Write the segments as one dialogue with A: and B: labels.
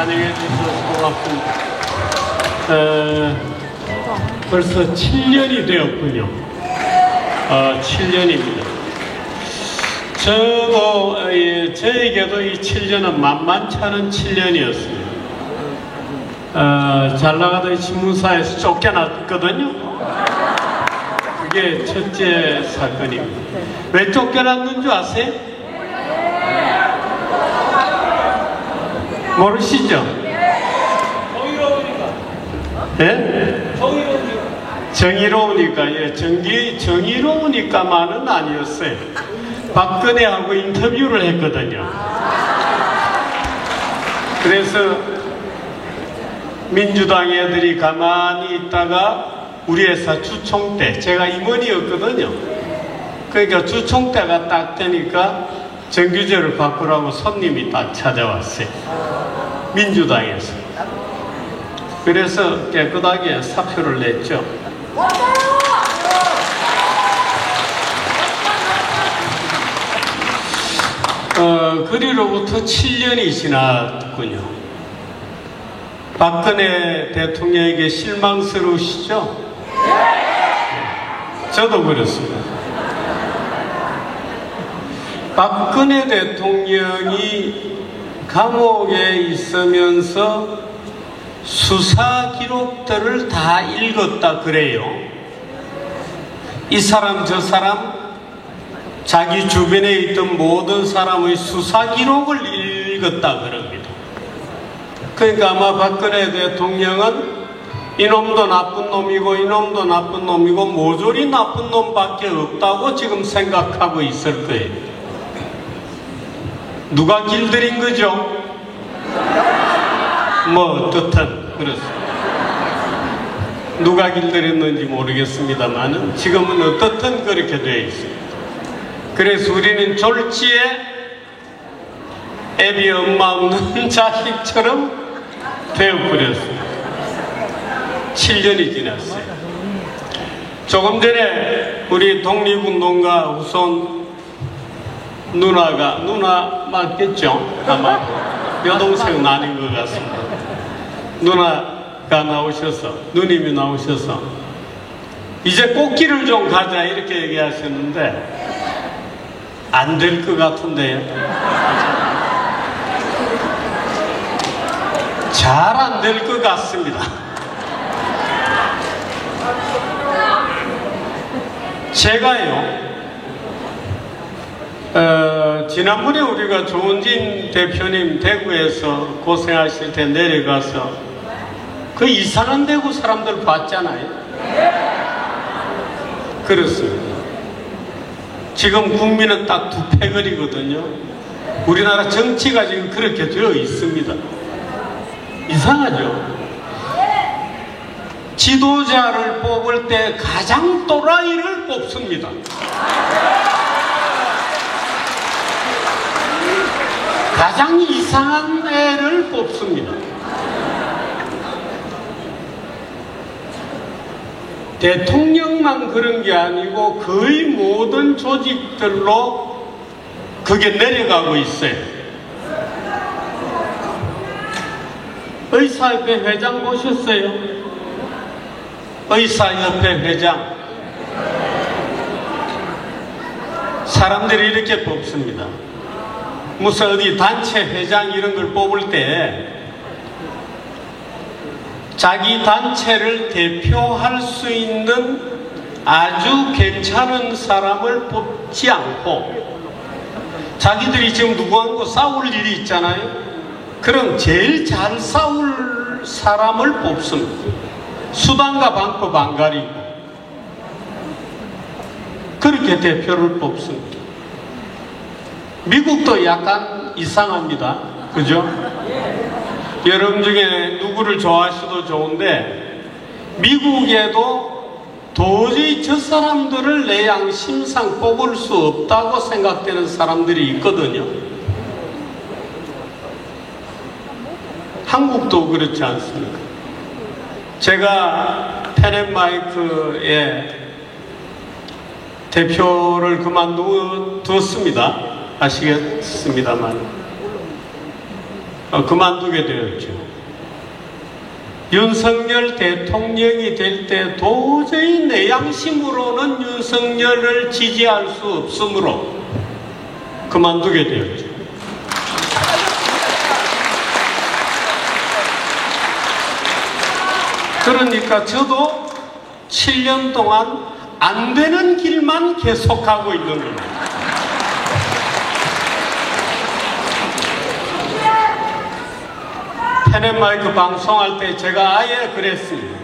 A: 환영해 주셔서 고맙습니다. 벌써 7년이 되었군요. 7년입니다. 저에게도 이 7년은 만만치 않은 7년이었습니다. 잘 나가던 신문사에서 쫓겨났거든요. 그게 첫째 사건입니다. 왜 쫓겨났는 줄 아세요? 모르시죠?
B: 정의로우니까.
A: 예?
B: 정의로우니까.
A: 정의로우니까. 예, 정의로우니까만은 아니었어요. 박근혜하고 인터뷰를 했거든요. 그래서 민주당 애들이 가만히 있다가 우리 회사 주총 때, 제가 임원이었거든요. 그러니까 주총 때가 딱 되니까 정규제를 바꾸라고 손님이 딱 찾아왔어요. 민주당에서. 그래서 깨끗하게 사표를 냈죠. 그리로부터 7년이 지났군요. 박근혜 대통령에게 실망스러우시죠? 저도 그렇습니다. 박근혜 대통령이 감옥에 있으면서 수사 기록들을 다 읽었다 그래요. 이 사람 저 사람 자기 주변에 있던 모든 사람의 수사 기록을 읽었다 그럽니다. 그러니까 아마 박근혜 대통령은 이놈도 나쁜 놈이고 이놈도 나쁜 놈이고 모조리 나쁜 놈밖에 없다고 지금 생각하고 있을 거예요. 누가 길들인 거죠? 뭐 어떻든 그렇습니다. 누가 길들였는지 모르겠습니다만 지금은 어떻든 그렇게 되어 있습니다. 그래서 우리는 졸지에 애비 엄마 없는 자식처럼 되어버렸습니다. 7년이 지났어요. 조금 전에 우리 독립운동가 우선 누나 맞겠죠? 아마 여동생은 아닌 것 같습니다. 누나가 나오셔서, 누님이 나오셔서 이제 꽃길을 좀 가자 이렇게 얘기하셨는데 안 될 것 같은데요. 잘 안 될 것 같습니다. 제가요, 지난번에 우리가 조은진 대표님 대구에서 고생하실 때 내려가서 그 이상한 대구 사람들 봤잖아요. 그렇습니다. 지금 국민은 딱 두 패거리거든요. 우리나라 정치가 지금 그렇게 되어 있습니다. 이상하죠? 지도자를 뽑을 때 가장 또라이를 뽑습니다. 가장 이상한 애를 뽑습니다. 대통령만 그런 게 아니고 거의 모든 조직들로 그게 내려가고 있어요. 의사협회 회장 보셨어요? 의사협회 회장. 사람들이 이렇게 뽑습니다. 무슨 어디 단체 회장 이런 걸 뽑을 때 자기 단체를 대표할 수 있는 아주 괜찮은 사람을 뽑지 않고 자기들이 지금 누구하고 싸울 일이 있잖아요. 그럼 제일 잘 싸울 사람을 뽑습니다. 수단과 방법 안 가리고 그렇게 대표를 뽑습니다. 미국도 약간 이상합니다. 그죠? 여러분 중에 누구를 좋아하셔도 좋은데 미국에도 도저히 저 사람들을 내 양심상 뽑을 수 없다고 생각되는 사람들이 있거든요. 한국도 그렇지 않습니까? 제가 펜앤마이크의 대표를 그만두었습니다. 아시겠습니다만 그만두게 되었죠. 윤석열 대통령이 될 때 도저히 내 양심으로는 윤석열을 지지할 수 없으므로 그만두게 되었죠. 그러니까 저도 7년 동안 안 되는 길만 계속하고 있는 겁니다. 펜앤마이크 방송할 때 제가 아예 그랬습니다.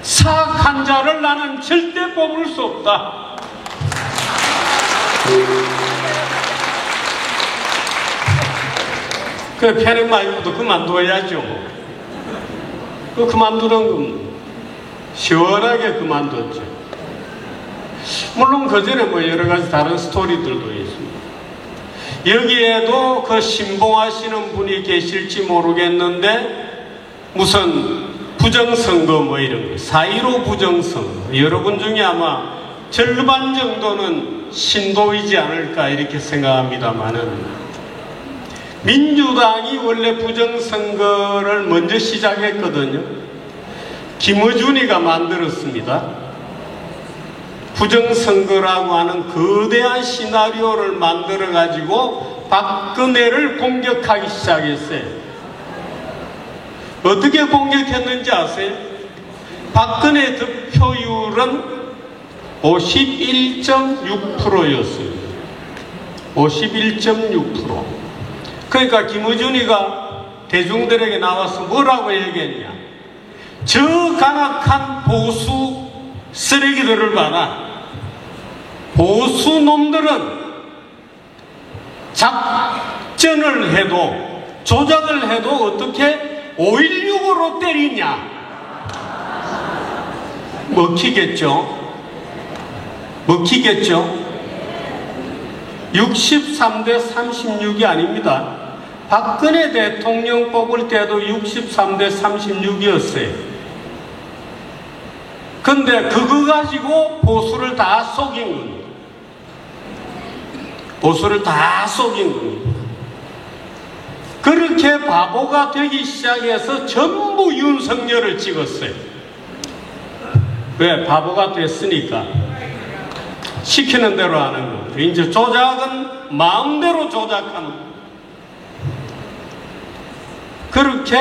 A: 사악한 자를 나는 절대 뽑을 수 없다. 그 펜앤마이크도 그만둬야죠. 그 그만두는 건 시원하게 그만뒀죠. 물론 그 전에 뭐 여러 가지 다른 스토리들도 있습니다. 여기에도 그 신봉하시는 분이 계실지 모르겠는데 무슨 부정선거 뭐 이런 거 4.15 부정선거 여러분 중에 아마 절반 정도는 신도이지 않을까 이렇게 생각합니다만은 민주당이 원래 부정선거를 먼저 시작했거든요. 김어준이가 만들었습니다. 부정선거라고 하는 거대한 시나리오를 만들어가지고 박근혜를 공격하기 시작했어요. 어떻게 공격했는지 아세요? 박근혜 득표율은 51.6%였어요. 51.6%. 그러니까 김어준이가 대중들에게 나와서 뭐라고 얘기했냐? 저 간악한 보수 쓰레기들을 봐라. 보수 놈들은 작전을 해도 조작을 해도 어떻게 5.16으로 때리냐? 먹히겠죠? 먹히겠죠? 63대 36이 아닙니다. 박근혜 대통령 뽑을 때도 63대 36이었어요. 근데 그거 가지고 보수를 다 속인 겁니다. 보수를 다 속인 겁니다. 그렇게 바보가 되기 시작해서 전부 윤석열을 찍었어요. 왜? 바보가 됐으니까. 시키는 대로 하는 겁니다. 이제 조작은 마음대로 조작하는 겁니다. 그렇게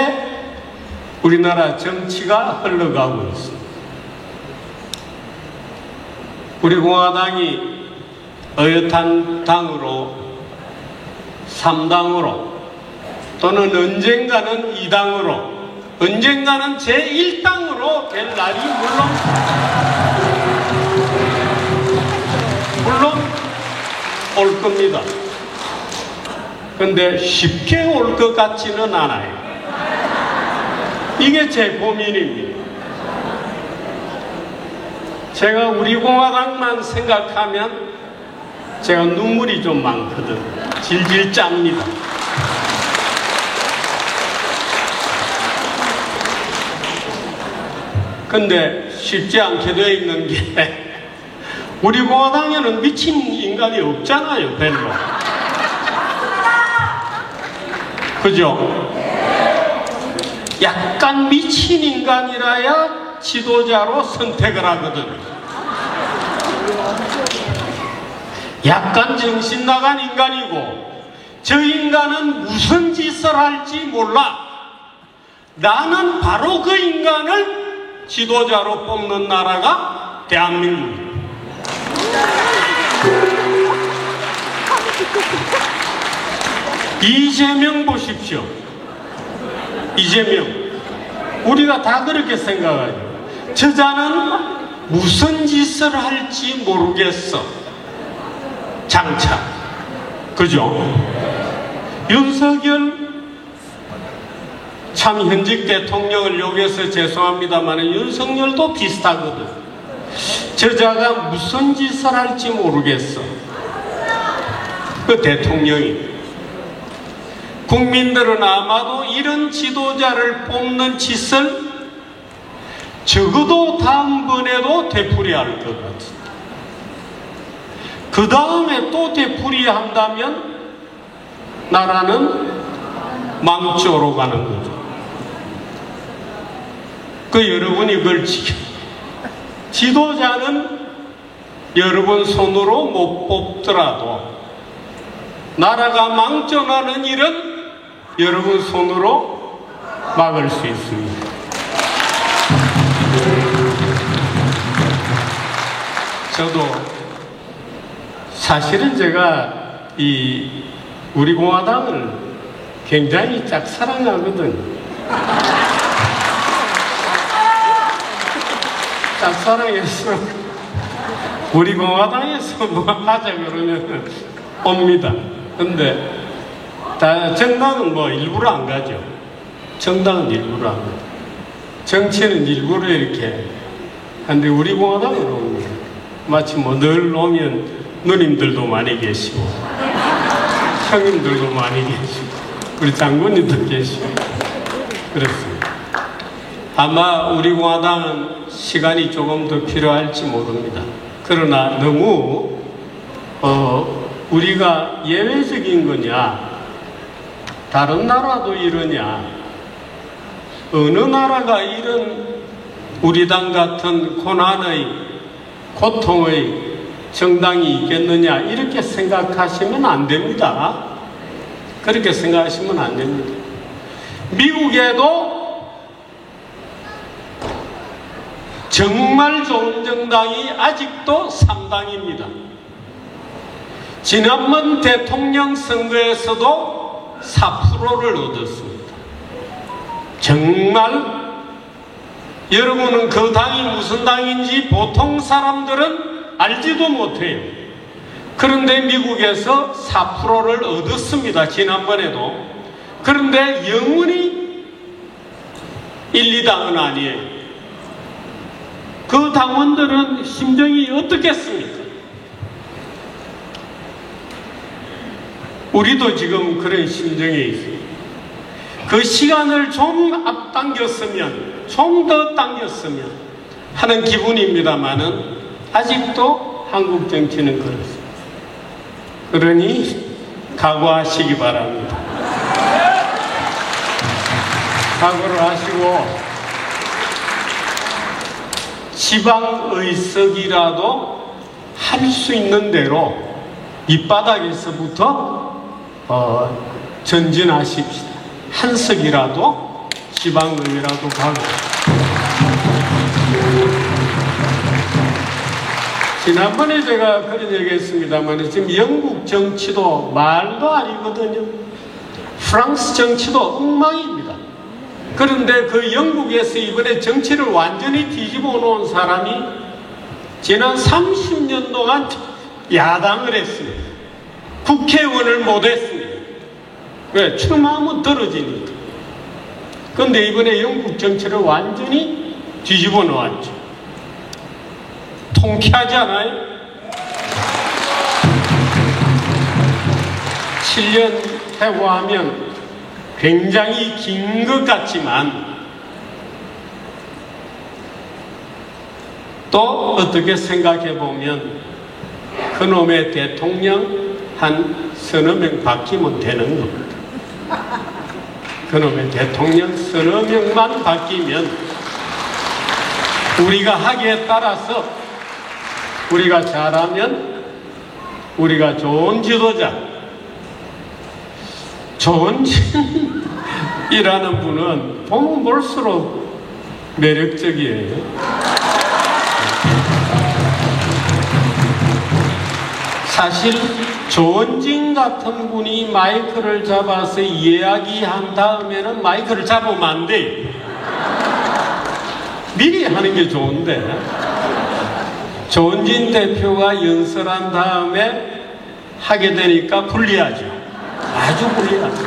A: 우리나라 정치가 흘러가고 있습니다. 우리 공화당이 어엿한 당으로 3당으로 또는 언젠가는 2당으로 언젠가는 제1당으로 될 날이 물론 올 겁니다. 근데 쉽게 올 것 같지는 않아요. 이게 제 고민입니다. 제가 우리 공화당만 생각하면 제가 눈물이 좀 많거든. 질질 짭니다. 근데 쉽지 않게 되어 있는 게 우리 공화당에는 미친 인간이 없잖아요. 별로. 그죠? 약간 미친 인간이라야 지도자로 선택을 하거든. 약간 정신 나간 인간이고 저 인간은 무슨 짓을 할지 몰라. 나는 바로 그 인간을 지도자로 뽑는 나라가 대한민국입니다. 이재명 보십시오. 이재명. 우리가 다 그렇게 생각하죠. 저자는 무슨 짓을 할지 모르겠어. 장차. 그죠? 윤석열 참 현직 대통령을 욕해서 죄송합니다만 윤석열도 비슷하거든. 저자가 무슨 짓을 할지 모르겠어. 그 대통령이. 국민들은 아마도 이런 지도자를 뽑는 짓을 적어도 다음번에도 되풀이할 것 같습니다. 그 다음에 또 되풀이한다면 나라는 망조로 가는 거죠. 그 여러분이 그걸 지도자는 여러분 손으로 못 뽑더라도 나라가 망조나는 일은 여러분 손으로 막을 수 있습니다. 저도 사실은 제가 우리 공화당을 굉장히 짝사랑하거든요. 짝사랑해서 우리 공화당에서 뭐 하자 그러면 옵니다. 근데 정당은 뭐 일부러 안 가죠. 정당은 일부러 안 가죠. 정치는 일부러 이렇게 하는데 우리 공화당은 옵니다. 마치 뭐 늘 오면 누님들도 많이 계시고 형님들도 많이 계시고 우리 장군님도 계시고 그렇습니다. 아마 우리 공화당은 시간이 조금 더 필요할지 모릅니다. 그러나 너무 우리가 예외적인 거냐, 다른 나라도 이러냐, 어느 나라가 이런 우리 당 같은 고난의 고통의 정당이 있겠느냐 이렇게 생각하시면 안 됩니다. 그렇게 생각하시면 안 됩니다. 미국에도 정말 좋은 정당이 아직도 3당입니다. 지난번 대통령 선거에서도 4%를 얻었습니다. 정말 여러분은 그 당이 무슨 당인지 보통 사람들은 알지도 못해요. 그런데 미국에서 4%를 얻었습니다. 지난번에도. 그런데 영원히 1, 2당은 아니에요. 그 당원들은 심정이 어떻겠습니까? 우리도 지금 그런 심정에 있어요. 그 시간을 좀 앞당겼으면, 좀 더 당겼으면 하는 기분입니다만은 아직도 한국 정치는 그렇습니다. 그러니 각오하시기 바랍니다. 각오를 하시고 지방의석이라도 할 수 있는 대로 밑바닥에서부터 전진하십시다. 한 석이라도 지방의회라도 가고. 지난번에 제가 그런 얘기 했습니다만 지금 영국 정치도 말도 아니거든요. 프랑스 정치도 엉망입니다. 그런데 그 영국에서 이번에 정치를 완전히 뒤집어 놓은 사람이 지난 30년 동안 야당을 했습니다. 국회의원을 못했습니다. 왜? 출마하면 떨어지니까. 그런데 이번에 영국 정치를 완전히 뒤집어 놓았죠. 통쾌하지 않아요? 7년 해고하면 굉장히 긴 것 같지만 또 어떻게 생각해 보면 그놈의 대통령 한 서너 명 바뀌면 되는 겁니다. 그놈의 대통령 서너 명만 바뀌면 우리가 하기에 따라서 우리가 잘하면 우리가 좋은 지도자, 조원진이라는 분은 보면 볼수록 매력적이에요. 사실 조원진 같은 분이 마이크를 잡아서 이야기한 다음에는 마이크를 잡으면 안 돼요. 미리 하는 게 좋은데 조원진 대표가 연설한 다음에 하게 되니까 불리하죠. 아주 불리하죠.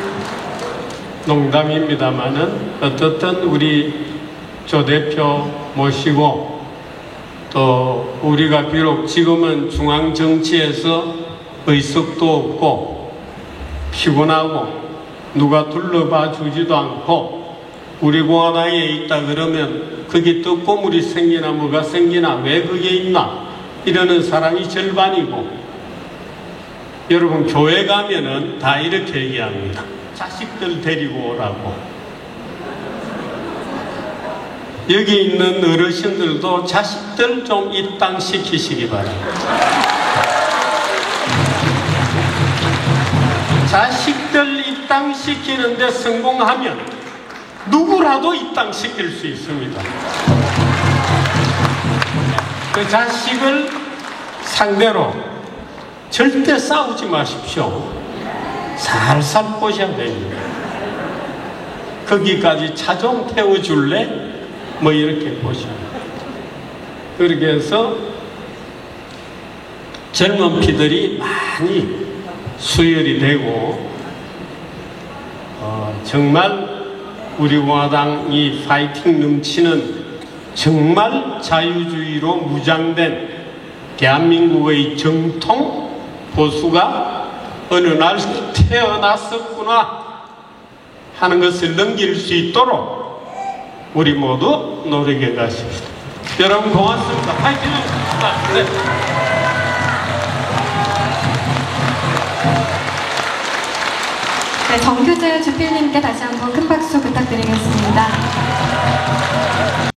A: 농담입니다만은 어떻든 우리 조 대표 모시고 또 우리가 비록 지금은 중앙 정치에서 의석도 없고 피곤하고 누가 둘러봐 주지도 않고 우리 공화당에 있다 그러면 거기 떡고물이 생기나 뭐가 생기나 왜 그게 있나 이러는 사람이 절반이고 여러분 교회 가면은 다 이렇게 얘기합니다. 자식들 데리고 오라고. 여기 있는 어르신들도 자식들 좀 입당시키시기 바랍니다. 자식들 입당시키는데 성공하면 누구라도 입당시킬 수 있습니다. 그 자식을 상대로 절대 싸우지 마십시오. 살살 꼬셔야 됩니다. 거기까지 차 좀 태워줄래? 뭐 이렇게 보셔요. 그렇게 해서 젊은 피들이 많이 수혈이 되고 정말 우리 공화당이 파이팅 넘치는 정말 자유주의로 무장된 대한민국의 정통 보수가 어느 날 태어났었구나 하는 것을 넘길 수 있도록 우리 모두 노력해 가십시다. 여러분 고맙습니다. 파이팅 합시다. 네.
B: 네, 정규재 주필님께 다시 한번 큰 박수 부탁드리겠습니다.